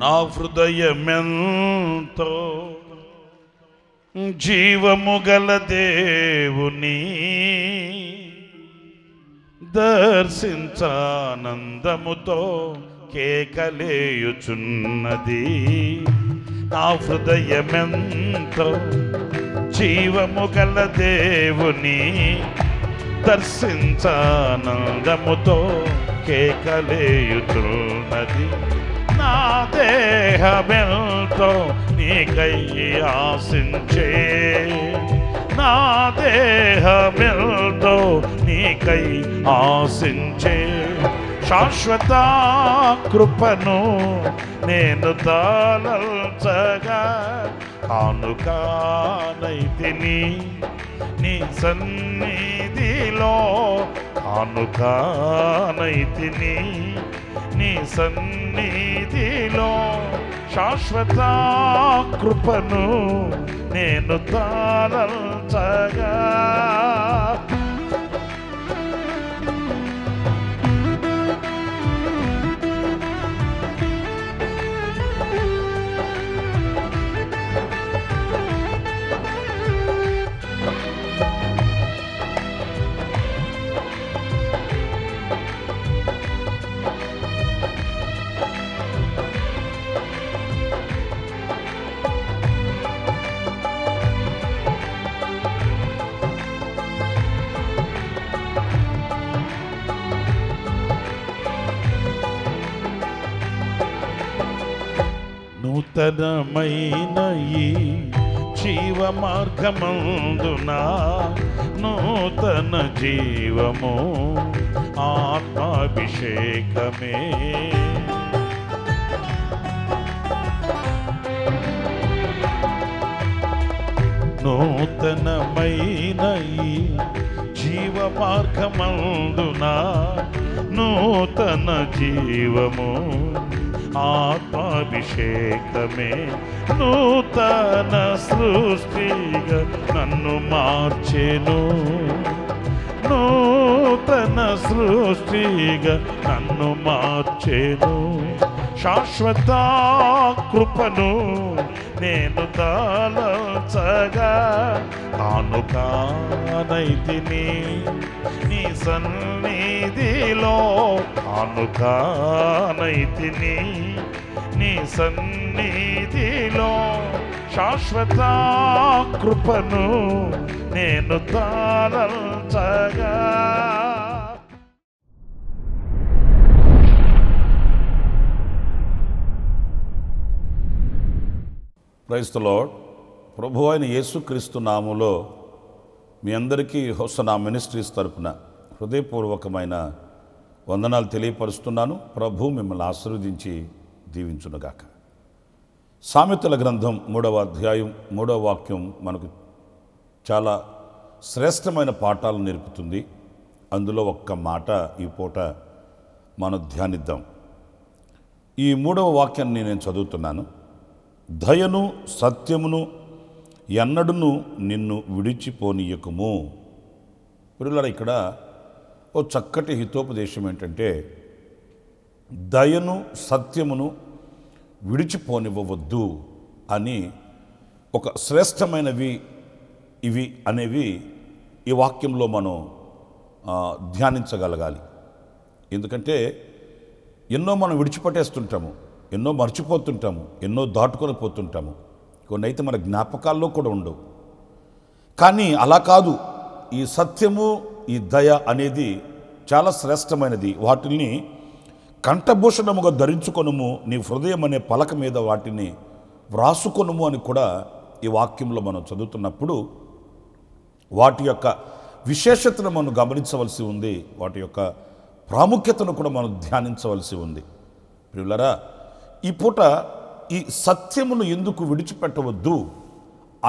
నా హృదయమెంతో జీవము గల దేవుని దర్శించానందముతో కేకలేయుచున్నది. నా హృదయమెంతో జీవము గల దేవుని దర్శించానందముతో కేకలేయుచున్నది. నా దేహమెంతో నీకై ఆశించే, నా దేహమెంతో నీకై ఆశించే శాశ్వత కృపను నేను తాళల్చగా కానుకానైతిని నీ సన్నిధిలో, కానుకానైతిని నీ సన్నిధిలో. శాశ్వత కృపను నేను తాళల్చగా నూతనమైన ఈ జీవ మార్గమందున నూతన జీవము ఆత్మాభిషేకమే. నూతనమైన ఈ జీవ మార్గమందున నూతన జీవము ఆత్మాభిషేకమే. నూతన సృష్టిగా నన్ను మార్చెను, నూతన సృష్టిగా నన్ను మార్చెను. శాశ్వత కృపను నేను తాళల్చగా కానుకానైతిని నీ సన్నిధిలో, కానుకానైతిని నీ సన్నిధిలో. శాశ్వత కృపను నేను తాళల్చగా. Praise the Lord. ప్రభు అయిన యేసుక్రీస్తు నామములో మీ అందరికీ హోసనా మినిస్ట్రీస్ తరపున హృదయపూర్వకమైన వందనాలు తెలియపరుస్తున్నాను. ప్రభు మిమ్మల్ని ఆశీర్వదించి దీవించునుగాక. సామెతల గ్రంథం 3వ అధ్యాయం 3వ వాక్యం మనకు చాలా శ్రేష్టమైన పాఠాలు నేర్పుతుంది. అందులో ఒక్క మాట ఈ పూట మనం ధ్యానిద్దాం. ఈ 3వ వాక్యాన్ని నేను చదువుతున్నాను. దయను సత్యమును ఎన్నడును నిన్ను విడిచిపోనీయకుము. పిల్లలారా, ఇక్కడ ఓ చక్కటి హితోపదేశం ఏంటంటే దయను సత్యమును విడిచిపోనివ్వవద్దు అని ఒక శ్రేష్టమైనవి ఇవి అనేవి ఈ వాక్యంలో మనం ధ్యానించగలగాలి. ఎందుకంటే ఎన్నో మనం విడిచిపెట్టేస్తుంటాము, ఎన్నో మర్చిపోతుంటాము, ఎన్నో దాటుకొని పోతుంటాము. కొన్ని అయితే మన జ్ఞాపకాల్లో కూడా ఉండవు. కానీ అలా కాదు. ఈ సత్యము ఈ దయ అనేది చాలా శ్రేష్టమైనది. వాటిని కంఠభూషణముగా ధరించుకొనుము, నీ హృదయం అనే పలక మీద వాటిని వ్రాసుకొనుము అని కూడా ఈ వాక్యంలో మనం చదువుతున్నప్పుడు వాటి యొక్క విశేషతను మనం గమనించవలసి ఉంది. వాటి యొక్క ప్రాముఖ్యతను కూడా మనం ధ్యానించవలసి ఉంది. ప్రియులారా, ఈ పూట ఈ సత్యమును ఎందుకు విడిచిపెట్టవద్దు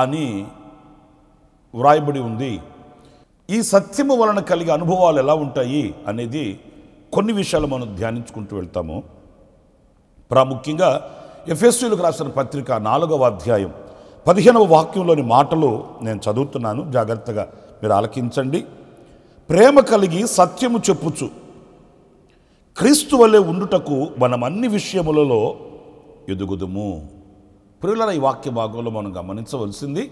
అని వ్రాయబడి ఉంది. ఈ సత్యము వలన కలిగే అనుభవాలు ఎలా ఉంటాయి అనేది కొన్ని విషయాలు మనం ధ్యానించుకుంటూ వెళ్తాము. ప్రాముఖ్యంగా ఎఫెసీయులకు రాసిన పత్రిక 4వ అధ్యాయం 15వ వాక్యంలోని మాటలు నేను చదువుతున్నాను, జాగ్రత్తగా మీరు ఆలకించండి. ప్రేమ కలిగి సత్యము చెప్పుచు క్రీస్తు వలె ఉండుటకు మనం అన్ని విషయములలో ఎదుగుదుము. ప్రియులారా, ఈ వాక్య భాగంలో మనం గమనించవలసింది,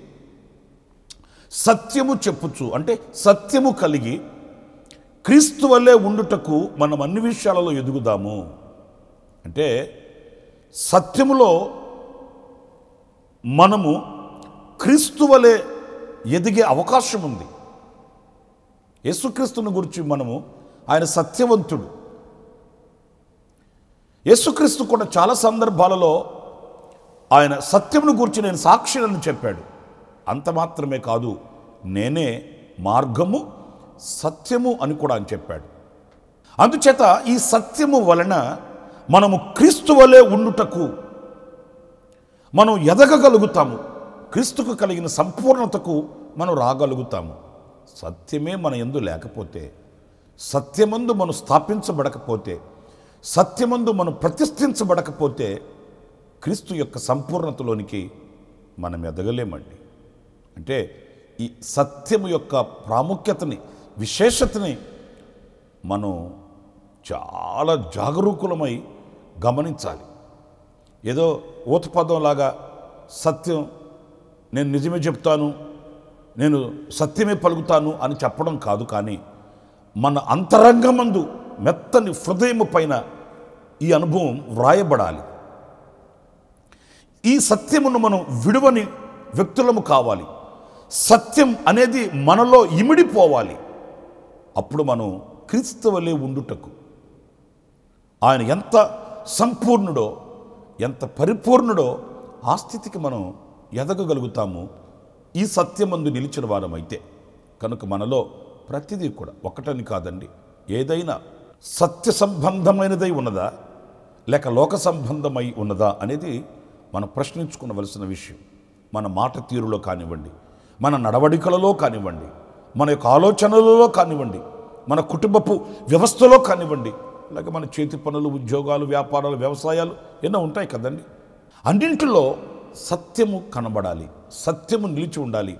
సత్యము చెప్పుచు అంటే సత్యము కలిగి క్రీస్తు వలె ఉండుటకు మనం అన్ని విషయాలలో ఎదుగుదాము. అంటే సత్యములో మనము క్రీస్తు వలె ఎదిగే అవకాశం ఉంది. యేసుక్రీస్తుని గురించి మనము, ఆయన సత్యవంతుడు. యేసుక్రీస్తు కూడా చాలా సందర్భాలలో ఆయన సత్యమును గురించి నేను సాక్షులను చెప్పాడు. అంత మాత్రమే కాదు, నేనే మార్గము సత్యము అని కూడా అని చెప్పాడు. అందుచేత ఈ సత్యము వలన మనము క్రీస్తు వలె ఉండుటకు మనం ఎదగగలుగుతాము. క్రీస్తుకు కలిగిన సంపూర్ణతకు మనం రాగలుగుతాము. సత్యమే మన యందు లేకపోతే, సత్యమందు మనం స్థాపించబడకపోతే, సత్యమందు మనం ప్రతిష్ఠించబడకపోతే క్రీస్తు యొక్క సంపూర్ణతలోనికి మనం ఎదగలేమండి. అంటే ఈ సత్యము యొక్క ప్రాముఖ్యతని, విశేషతని మనం చాలా జాగరూకులమై గమనించాలి. ఏదో ఊతపదంలాగా సత్యం, నేను నిజమే చెప్తాను, నేను సత్యమే పలుకుతాను అని చెప్పడం కాదు. కానీ మన అంతరంగమందు మెత్తని హృదయము పైన ఈ అనుభవం వ్రాయబడాలి. ఈ సత్యమును మనం విడువని వ్యక్తులము కావాలి. సత్యం అనేది మనలో ఇమిడిపోవాలి. అప్పుడు మనం క్రీస్తు వలె ఉండుటకు, ఆయన ఎంత సంపూర్ణుడో, ఎంత పరిపూర్ణుడో ఆ స్థితికి మనం ఎదగగలుగుతాము ఈ సత్యమందు నిలిచిన వారమైతే. కనుక మనలో ప్రతిదీ కూడా, ఒకటని కాదండి, ఏదైనా సత్య సంబంధమైనదై ఉన్నదా లేక లోక సంబంధమై ఉన్నదా అనేది మనం ప్రశ్నించుకోవలసిన విషయం. మన మాట తీరులో కానివ్వండి, మన నడవడికలలో కానివ్వండి, మన యొక్క ఆలోచనలలో కానివ్వండి, మన కుటుంబపు వ్యవస్థలో కానివ్వండి, అలాగే మన చేతి పనులు, ఉద్యోగాలు, వ్యాపారాలు, వ్యవసాయాలు ఎన్నో ఉంటాయి కదండి. అన్నింటిలో సత్యము కనబడాలి, సత్యము నిలిచి ఉండాలి.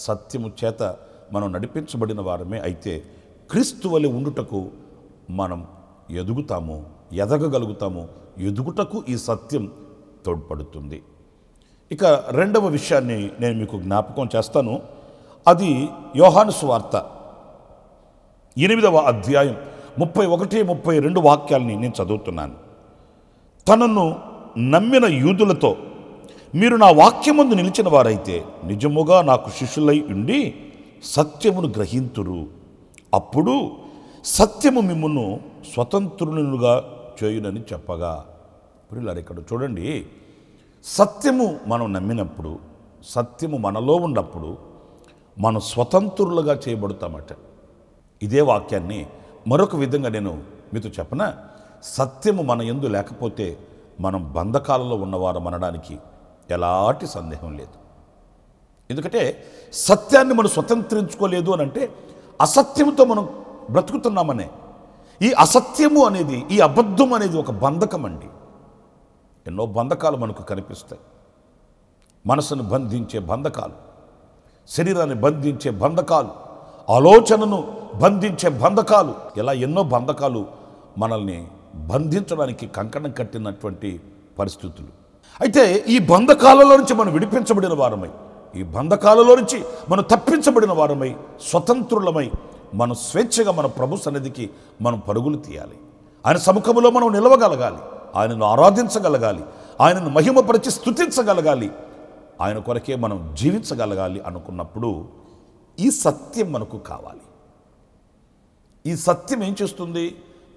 సత్యము చేత మనం నడిపించబడిన వారమే అయితే క్రీస్తు వలె ఉండుటకు మనం ఎదుగుతాము, ఎదగగలుగుతాము. ఎదుగుటకు ఈ సత్యం తోడ్పడుతుంది. ఇక రెండవ విషయాన్ని నేను మీకు జ్ఞాపకం చేస్తాను. అది యోహాను సువార్త 8వ అధ్యాయం 31, 32 వాక్యాలని నేను చదువుతున్నాను. తనను నమ్మిన యూదులతో, మీరు నా వాక్యమందు నిలిచిన వారైతే నిజముగా నాకు శిష్యులై ఉండి సత్యమును గ్రహింతురు. అప్పుడు సత్యము మిమ్మును స్వతంత్రులుగా చేయునని చెప్పగా. ప్రియులారా, ఇక్కడ చూడండి, సత్యము మనం నమ్మినప్పుడు, సత్యము మనలో ఉన్నప్పుడు మనం స్వతంత్రులుగా చేయబడతామట. ఇదే వాక్యాన్ని మరొక విధంగా నేను మీతో చెప్పనా, సత్యము మన యందు లేకపోతే మనం బంధకాలలో ఉన్నవారం అనడానికి ఎలాంటి సందేహం లేదు. ఎందుకంటే సత్యాన్ని మనం స్వతంత్రించుకోలేదు అని అంటే అసత్యముతో మనం బ్రతుకుతున్నామనే. ఈ అసత్యము అనేది, ఈ అబద్ధం అనేది ఒక బంధకం అండి. ఎన్నో బంధకాలు మనకు కనిపిస్తాయి. మనసును బంధించే బంధకాలు, శరీరాన్ని బంధించే బంధకాలు, ఆలోచనను బంధించే బంధకాలు, ఇలా ఎన్నో బంధకాలు మనల్ని బంధించడానికి కంకణం కట్టినటువంటి పరిస్థితులు. అయితే ఈ బంధకాలలో నుంచి మనం విడిపించబడిన వారమై, ఈ బంధకాలలో నుంచి మనం తప్పించబడిన వారమై, స్వతంత్రులమై మనం స్వేచ్ఛగా మన ప్రభు సన్నిధికి మనం పరుగులు తీయాలి. ఆయన సముఖంలో మనం నిలవగలగాలి, ఆయనను ఆరాధించగలగాలి, ఆయనను మహిమపరిచి స్తుతించగలగాలి, ఆయన కొరకే మనం జీవించగలగాలి అనుకున్నప్పుడు ఈ సత్యం మనకు కావాలి. ఈ సత్యం ఏం చేస్తుంది?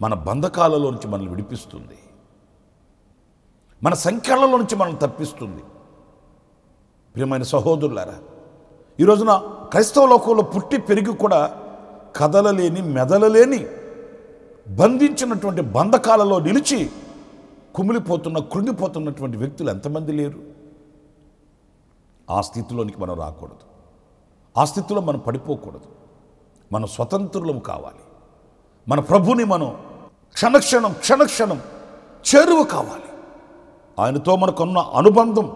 మన బంధకాలలో నుంచి మనల్ని విడిపిస్తుంది, మన సంఖ్యలలో నుంచి మనల్ని తప్పిస్తుంది. ప్రియమైన సహోదరులారా, ఈ రోజున క్రైస్తవ లోకంలో పుట్టి పెరిగి కూడా కదలలేని, మెదలలేని, బంధించినటువంటి బంధకాలలో నిలిచి కుమిలిపోతున్న, కృంగిపోతున్నటువంటి వ్యక్తులు ఎంతమంది లేరు? ఆ స్థితిలోనికి మనం రాకూడదు, ఆ స్థితిలో మనం పడిపోకూడదు. మనం స్వతంత్రులం కావాలి. మన ప్రభుని మనం క్షణక్షణం క్షణక్షణం చేరువ కావాలి. ఆయనతో మనకున్న అనుబంధం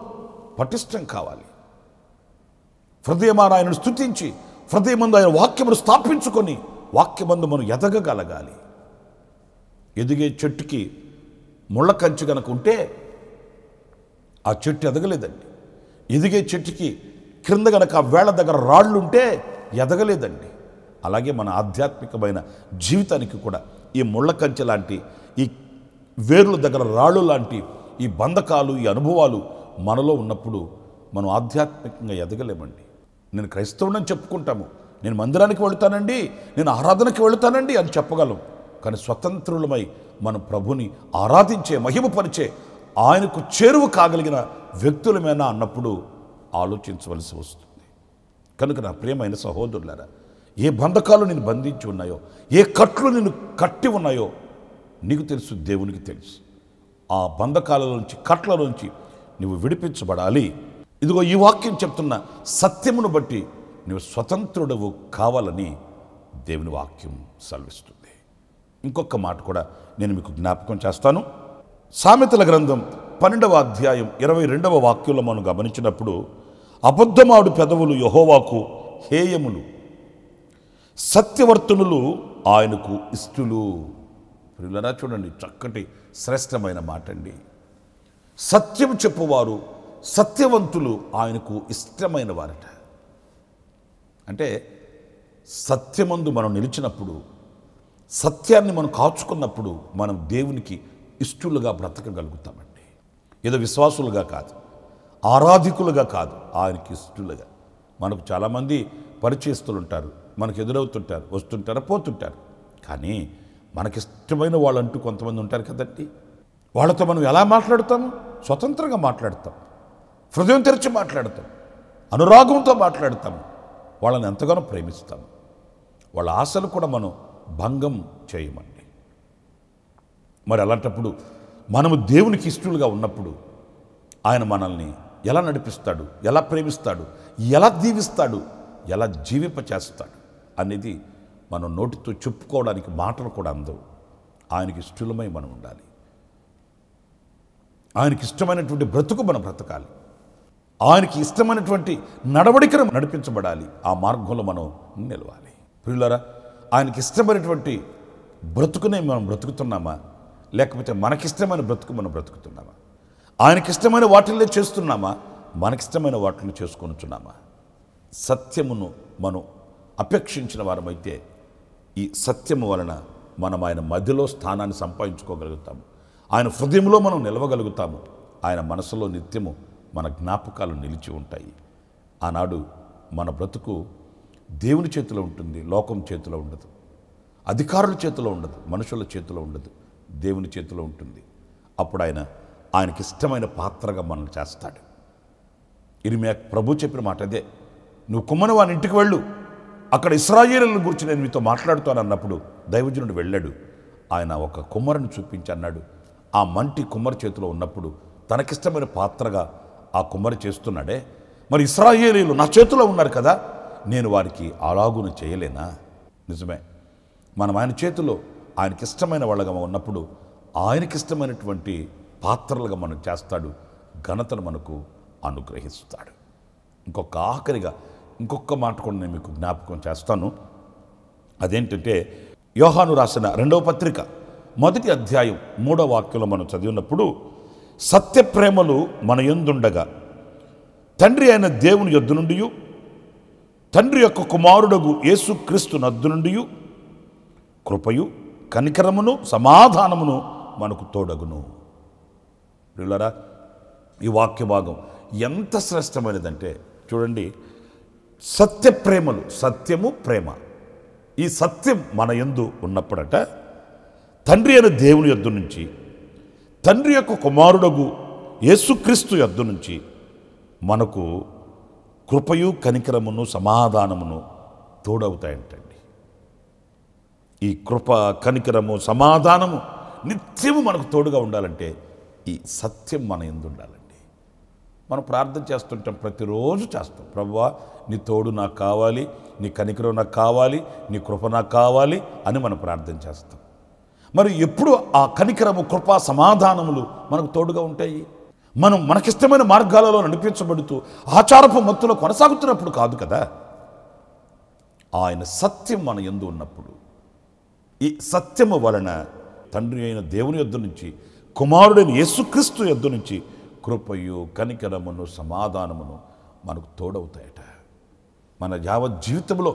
పటిష్టం కావాలి. హృదయమాన ఆయనను స్తుతించి, హృదయమందు ఆయన వాక్యమును స్థాపించుకొని, వాక్యమందు మనం ఎదగగలగాలి. ఎదిగే చెట్టుకి ముళ్ళ కంచి కనుక ఉంటే ఆ చెట్టు ఎదగలేదండి. ఎదిగే చెట్టుకి క్రింద గనక ఆ వేళ్ల దగ్గర రాళ్ళు ఉంటే ఎదగలేదండి. అలాగే మన ఆధ్యాత్మికమైన జీవితానికి కూడా ఈ ముళ్ళ కంచె లాంటి, ఈ వేర్ల దగ్గర రాళ్ళు లాంటి ఈ బంధకాలు, ఈ అనుభవాలు మనలో ఉన్నప్పుడు మనం ఆధ్యాత్మికంగా ఎదగలేమండి. నేను క్రైస్తవుడని చెప్పుకుంటాము, నేను మందిరానికి వెళుతానండి, నేను ఆరాధనకి వెళుతానండి అని చెప్పగలం. కానీ స్వతంత్రులమై మన ప్రభుని ఆరాధించే, మహిమపరిచే, ఆయనకు చేరువ కాగలిగిన వ్యక్తులమేనా అన్నప్పుడు ఆలోచించవలసి వస్తుంది. కనుక నా ప్రియమైన సహోదరులారా, ఏ బంధకాలు నేను బంధించి ఉన్నాయో, ఏ కట్లు నేను కట్టి ఉన్నాయో నీకు తెలుసు, దేవునికి తెలుసు. ఆ బంధకాలలోంచి, కట్లలోంచి నువ్వు విడిపించబడాలి. ఇదిగో ఈ వాక్యం చెప్తున్న సత్యమును బట్టి నువ్వు స్వతంత్రుడవు కావాలని దేవుని వాక్యం సెలవిస్తుంది. ఇంకొక మాట కూడా నేను మీకు జ్ఞాపకం చేస్తాను. సామెతల గ్రంథం 12వ అధ్యాయం 22వ వాక్యంలో మనం గమనించినప్పుడు, అబద్ధమాడు పెదవులు యెహోవాకు హేయములు, సత్యవర్తనులు ఆయనకు ఇష్టలు. ప్రియులారా చూడండి, చక్కటి శ్రేష్టమైన మాట అండి. సత్యం చెప్పువారు, సత్యవంతులు ఆయనకు ఇష్టమైన వారట. అంటే సత్యమందు మనం నిలిచినప్పుడు, సత్యాన్ని మనం కాచుకున్నప్పుడు మనం దేవునికి ఇష్టలుగా బ్రతకగలుగుతామండి. ఏదో విశ్వాసులుగా కాదు, ఆరాధికులుగా కాదు, ఆయనకి ఇష్టలుగా. మనకు చాలామంది పరిచయస్తులు ఉంటారు, మనకు ఎదురవుతుంటారు, వస్తుంటారు, పోతుంటారు. కానీ మనకిష్టమైన వాళ్ళంటూ కొంతమంది ఉంటారు కదండి. వాళ్ళతో మనం ఎలా మాట్లాడతాము? స్వతంత్రంగా మాట్లాడతాం, హృదయం తెరిచి మాట్లాడతాం, అనురాగంతో మాట్లాడతాము, వాళ్ళని ఎంతగానో ప్రేమిస్తాము. వాళ్ళ ఆశలు కూడా మనం భంగం చేయమండి. మరి అలాంటప్పుడు మనము దేవునికి ఇష్టలుగా ఉన్నప్పుడు ఆయన మనల్ని ఎలా నడిపిస్తాడు, ఎలా ప్రేమిస్తాడు, ఎలా దీవిస్తాడు, ఎలా జీవింపచేస్తాడు అనేది మనం నోటితో చెప్పుకోవడానికి మాటలు కూడా అందవు. ఆయనకి ఇష్టలమై మనం ఉండాలి. ఆయనకి ఇష్టమైనటువంటి బ్రతుకు మనం బ్రతకాలి. ఆయనకి ఇష్టమైనటువంటి నడవడికను నడిపించబడాలి. ఆ మార్గంలో మనం నిలవాలి. ప్రియులారా, ఆయనకి ఇష్టమైనటువంటి బ్రతుకునే మనం బ్రతుకుతున్నామా, లేకపోతే మనకిష్టమైన బ్రతుకు మనం బ్రతుకుతున్నామా? ఆయనకిష్టమైన వాటిల్లో చేస్తున్నామా, మనకిష్టమైన వాటిల్లో చేసుకొనుచున్నామా? సత్యమును మనం అపేక్షించిన వారమైతే ఈ సత్యము వలన మనం ఆయన మధ్యలో స్థానాన్ని సంపాదించుకోగలుగుతాము. ఆయన హృదయంలో మనం నిలవగలుగుతాము. ఆయన మనసులో నిత్యము మన జ్ఞాపకాలు నిలిచి ఉంటాయి. ఆనాడు మన బ్రతుకు దేవుని చేతిలో ఉంటుంది, లోకం చేతిలో ఉండదు, అధికారుల చేతిలో ఉండదు, మనుషుల చేతిలో ఉండదు, దేవుని చేతిలో ఉంటుంది. అప్పుడు ఆయనకి ఇష్టమైన పాత్రగా మనల్ని చేస్తాడు. ఇర్మియా ప్రభు చెప్పిన మాట అదే, నువ్వు కుమ్మని వాని ఇంటికి వెళ్ళు, అక్కడ ఇశ్రాయేలుల గురించి నేను మీతో మాట్లాడుతాను అన్నప్పుడు దైవజనుడు వెళ్ళాడు. ఆయన ఒక కుమ్మరిని చూపించి అన్నాడు, ఆ మంటి కుమ్మరి చేతిలో ఉన్నప్పుడు తనకిష్టమైన పాత్రగా ఆ కుమ్మరి చేస్తున్నాడే, మరి ఇశ్రాయేలీయులు నా చేతిలో ఉన్నారు కదా, నేను వారికి అలాగును చేయలేనా? నిజమే, మనం ఆయన చేతిలో ఆయనకిష్టమైన వాళ్ళగా ఉన్నప్పుడు ఆయనకిష్టమైనటువంటి పాత్రలుగా మనం చేస్తాడు, ఘనతను మనకు అనుగ్రహిస్తాడు. ఇంకొక మాట కూడా నేను మీకు జ్ఞాపకం చేస్తాను. అదేంటంటే, యోహాను రాసిన 2వ పత్రిక 1వ అధ్యాయం 3వ వాక్యంలో మనం చదివినప్పుడు, సత్యప్రేమలు మన యందుండగా తండ్రి అయిన దేవుని యొద్ద నుండి, తండ్రి యొక్క కుమారుడగు యేసుక్రీస్తు నద్దు నుండి కృపయు కనికరమును సమాధానమును మనకు తోడగును. ప్రియులారా, ఈ వాక్య భాగం ఎంత శ్రేష్టమైనదంటే చూడండి, సత్యప్రేమలు, సత్యము ప్రేమ, ఈ సత్యం మన యందు ఉన్నప్పుడట తండ్రి అయిన దేవుని యొద్ద నుంచి, తండ్రి యొక్క కుమారుడగు యేసుక్రీస్తు యొద్ద నుంచి మనకు కృపయు కనికరమును సమాధానమును తోడవుతాయంటండి. ఈ కృప, కనికరము, సమాధానము నిత్యము మనకు తోడుగా ఉండాలంటే ఈ సత్యం మన యందు ఉండాలండి. మనం ప్రార్థన చేస్తుంటాం, ప్రతిరోజు చేస్తాం, ప్రభువా నీ తోడు నాకు కావాలి, నీ కనికరం నాకు కావాలి, నీ కృప నాకు కావాలి అని మనం ప్రార్థన చేస్తాం. మరి ఎప్పుడు ఆ కనికరము, కృప, సమాధానములు మనకు తోడుగా ఉంటాయి? మనం మనకిష్టమైన మార్గాలలో నడిపించబడుతూ ఆచారపు మత్తులో కొనసాగుతున్నప్పుడు కాదు కదా. ఆయన సత్యం మన యందు ఉన్నప్పుడు, ఈ సత్యము వలన తండ్రి అయిన దేవుని యొద్ద నుంచి, కుమారుడైన యేసుక్రీస్తు యొద్ద నుంచి కృపయు కనికరమును సమాధానమును మనకు తోడవుతాయట. మన యావత్ జీవితంలో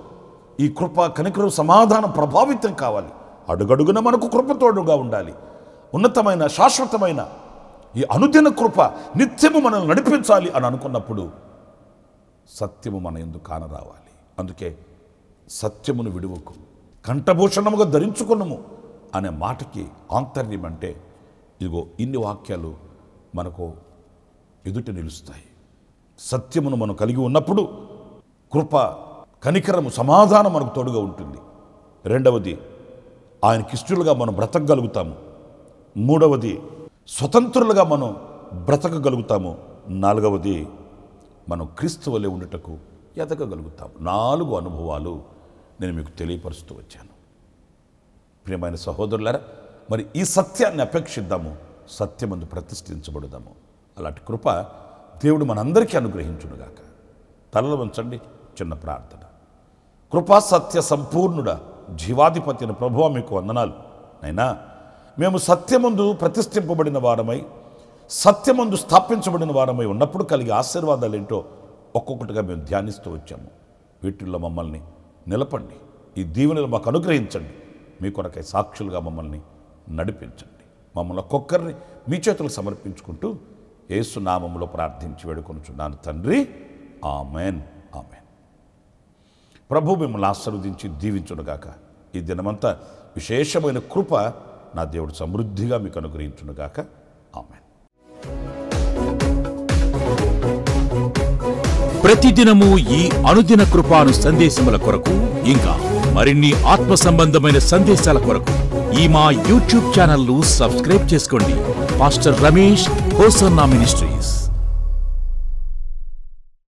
ఈ కృప కనికరం సమాధానం ప్రభావితం కావాలి. అడుగడుగున మనకు కృప తోడుగా ఉండాలి. ఉన్నతమైన శాశ్వతమైన ఈ అనుదిన కృప నిత్యము మనల్ని నడిపించాలి అని అనుకున్నప్పుడు సత్యము మన యందు కానరావాలి. అందుకే సత్యమును విడువకు, కంఠభూషణముగా ధరించుకున్నము అనే మాటకి ఆంతర్యం అంటే ఇదిగో ఇన్ని వాక్యాలు మనకు ఎదుట నిలుస్తాయి. సత్యమును మనం కలిగి ఉన్నప్పుడు కృప కనికరము సమాధానం మనకు తోడుగా ఉంటుంది. రెండవది, ఆయనకిష్టులుగా మనం బ్రతకగలుగుతాము. మూడవది, స్వతంత్రులుగా మనం బ్రతకగలుగుతాము. నాలుగవది, మనం క్రీస్తు వలె ఉండుటకు ఎదగగలుగుతాము. 4 అనుభవాలు నేను మీకు తెలియపరుస్తూ వచ్చాను. ప్రియమైన సహోదరులారా, మరి ఈ సత్యాన్ని అపేక్షిద్దాము, సత్యమందు ప్రతిష్ఠించబడదాము. అలాంటి కృప దేవుడు మనందరికీ అనుగ్రహించునుగాక. తలలు వంచండి, చిన్న ప్రార్థన. కృపా సత్య సంపూర్ణుడ జీవాధిపతి అయిన ప్రభువా మీకు వందనాలు. అయినా మేము సత్యమందు ప్రతిష్ఠింపబడిన వారమై, సత్యమందు స్థాపించబడిన వారమై ఉన్నప్పుడు కలిగే ఆశీర్వాదాలు ఏంటో ఒక్కొక్కటిగా మేము ధ్యానిస్తూ వచ్చాము. వీటిల్లో మమ్మల్ని నిలపండి, ఈ దీవెనలు మాకు అనుగ్రహించండి. మీ కొరకై సాక్షులుగా మమ్మల్ని నడిపించండి. మమ్మల్ని ఒక్కొక్కరిని మీ చేతులు సమర్పించుకుంటూ యేసు నామములో ప్రార్థించి వేడుకొనుచున్నాను తండ్రి. Amen, amen. ప్రభు మిమ్మల్ని ఆశీర్వదించి దీవించునుగాక. ఈ దినమంతా విశేషమైన కృప నా దేవుడు సమృద్ధిగా మీకు అనుగ్రహించునుగాక. ఆమెన్. ప్రతిదినము ఈ అనుదిన కృపాను సందేశముల కొరకు, ఇంకా మరిన్ని ఆత్మ సంబంధమైన సందేశాల కొరకు ఈ మా యూట్యూబ్ ఛానల్ ను సబ్స్క్రైబ్ చేసుకోండి. Pastor Ramesh hosanna ministries.